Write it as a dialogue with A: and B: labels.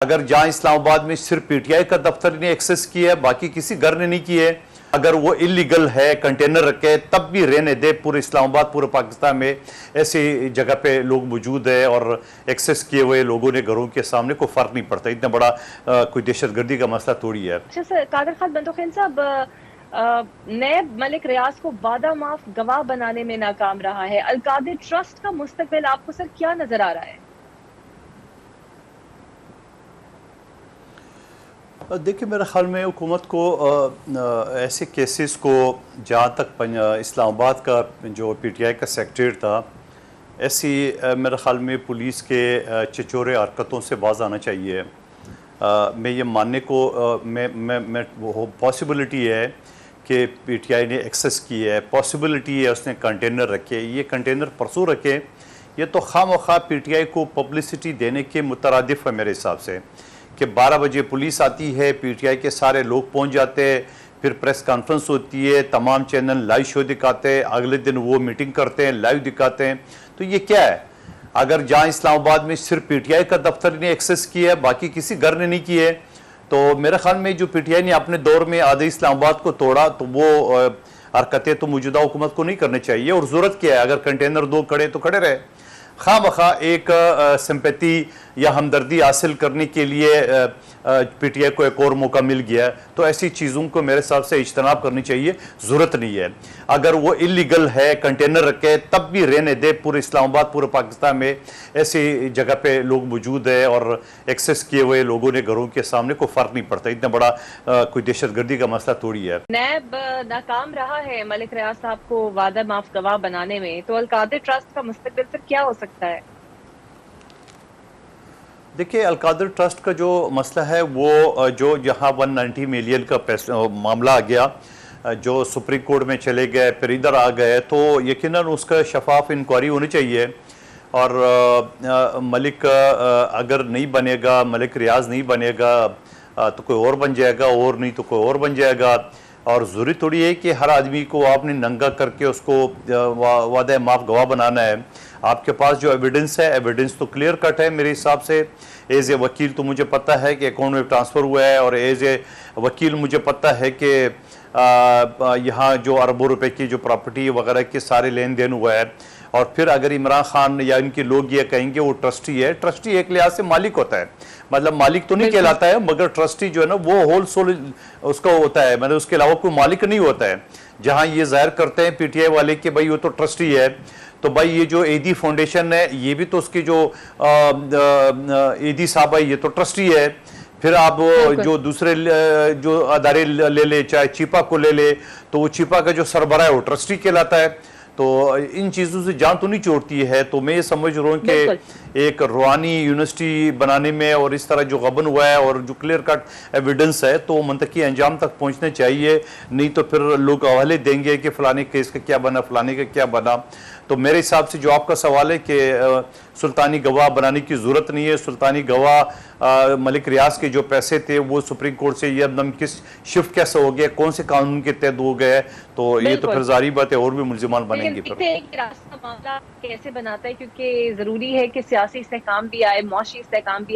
A: अगर जहां इस्लामाबाद में सिर्फ पीटीआई का दफ्तर ने एक्सेस किया है, बाकी किसी घर ने नहीं किए, अगर वो इलीगल है, कंटेनर रखे, तब भी रहने दे। पूरे इस्लामाबाद, पूरे पाकिस्तान में ऐसी जगह पे लोग मौजूद है और एक्सेस किए हुए लोगों ने घरों के सामने कोई फर्क नहीं पड़ता। इतना बड़ा कोई दहशतगर्दी का मसला थोड़ी है।
B: अच्छा सर, कादर खान बंदोखेन साहब, नैब मलिक रियाज को वादा माफ गवाह बनाने में नाकाम रहा है। अलकादिर ट्रस्ट का मुस्तकबिल आपको सर क्या नजर आ रहा है?
A: देखिए, मेरे ख्याल में हुकूमत को ऐसे केसेस को, जहाँ तक इस्लामाबाद का जो पीटीआई का सेक्रेटरी था, ऐसी मेरे ख्याल में पुलिस के छिछोरे हरकतों से बाज आना चाहिए। मैं ये मानने को मैं वो पॉसिबिलिटी है कि पीटीआई ने एक्सेस की है, पॉसिबिलिटी है उसने कंटेनर रखे। ये कंटेनर परसों रखे, ये तो खामख्वाह पीटीआई को पब्लिसिटी देने के मुतरादिफ है मेरे हिसाब से, कि 12 बजे पुलिस आती है, पीटीआई के सारे लोग पहुंच जाते हैं, फिर प्रेस कॉन्फ्रेंस होती है, तमाम चैनल लाइव शो दिखाते हैं, अगले दिन वो मीटिंग करते हैं, लाइव दिखाते हैं। तो ये क्या है? अगर जहां इस्लामाबाद में सिर्फ पीटीआई का दफ्तर ने एक्सेस किया है, बाकी किसी घर ने नहीं किए, तो मेरे ख्याल में जो पीटीआई ने अपने दौर में आधे इस्लामाबाद को तोड़ा, तो वो हरकतें तो मौजूदा हुकूमत को नहीं करनी चाहिए। और ज़रूरत क्या है? अगर कंटेनर दो खड़े तो खड़े रहे। खामखा एक सिंपैथी या हमदर्दी हासिल करने के लिए पीटीआई को एक और मौका मिल गया, तो ऐसी चीज़ों को मेरे हिसाब से इज्तनाब करनी चाहिए, ज़रूरत नहीं है। अगर वो इलीगल है, कंटेनर रखे, तब भी रहने दे। पूरे इस्लामाबाद, पूरे पाकिस्तान में ऐसी जगह पे लोग मौजूद है और एक्सेस किए हुए लोगों ने घरों के सामने कोई फ़र्क नहीं पड़ता। इतना बड़ा कोई दहशतगर्दी का मसला थोड़ी है।
B: नैब नाकाम रहा है मलिक रियाज साहब को वादा माफ गवाह बनाने में, तो अलकादिर ट्रस्ट का मुस्तकबिल फिर क्या हो सकता है?
A: देखिए, अलकादिर ट्रस्ट का जो मसला है, वो जो यहाँ 190 मिलियन का मामला आ गया, जो सुप्रीम कोर्ट में चले गए, फिर इधर आ गए, तो यकीनन उसका शफाफ इंक्वायरी होनी चाहिए। और मलिक अगर नहीं बनेगा, मलिक रियाज नहीं बनेगा, तो कोई और बन जाएगा, और नहीं तो कोई और बन जाएगा। और ज़रूरी थोड़ी है कि हर आदमी को आपने नंगा करके उसको वादा माफ गवाह बनाना है। आपके पास जो एविडेंस है, एविडेंस तो क्लियर कट है मेरे हिसाब से। एज ए वकील तो मुझे पता है कि अकाउंट में ट्रांसफ़र हुआ है, और एज ए वकील मुझे पता है कि यहाँ जो अरबों रुपए की जो प्रॉपर्टी वगैरह के सारे लेन देन हुआ है। और फिर अगर इमरान खान या इनके लोग ये कहेंगे वो ट्रस्टी है, ट्रस्टी एक लिहाज से मालिक होता है, मतलब मालिक तो नहीं कहलाता है, मगर ट्रस्टी जो है ना वो होल सोल उसका होता है, मतलब उसके अलावा कोई मालिक नहीं होता है। जहाँ ये जाहिर करते हैं पीटीआई वाले कि भाई वो तो ट्रस्टी है, तो भाई ये जो एदी फाउंडेशन है, ये भी तो उसकी जो एदी साहब है, ये तो ट्रस्टी है। फिर आप जो दूसरे जो अदारे ले चाहे चीपा को ले ले, तो वो चीपा का जो सरबराह है वो ट्रस्टी कहलाता है। तो इन चीज़ों से जान तो नहीं छोड़ती है। तो मैं ये समझ रहा हूँ कि एक रूहानी यूनिवर्सिटी बनाने में और इस तरह जो गबन हुआ है और जो क्लियर कट एविडेंस है, तो मंतकी अंजाम तक पहुँचने चाहिए। नहीं तो फिर लोग हवाले देंगे कि फ़लाने केस का क्या बना, फ़लाने का क्या बना। तो मेरे हिसाब से जो आपका सवाल है कि सुल्तानी गवाह बनाने की ज़रूरत नहीं है। सुल्तानी गवाह मलिक रियाज के जो पैसे थे वो सुप्रीम कोर्ट से ये एकदम किस शिफ्ट कैसे हो गया, कौन से कानून के तहत हो गए, तो ये तो फिर जारी बात है, और भी मुल्जिमान बनेंगे।
B: रास्ता मामला कैसे बनाता है, क्योंकि ज़रूरी है कि सियासी इस्तेहकाम भी आए, मुआशी इस्तेहकाम भी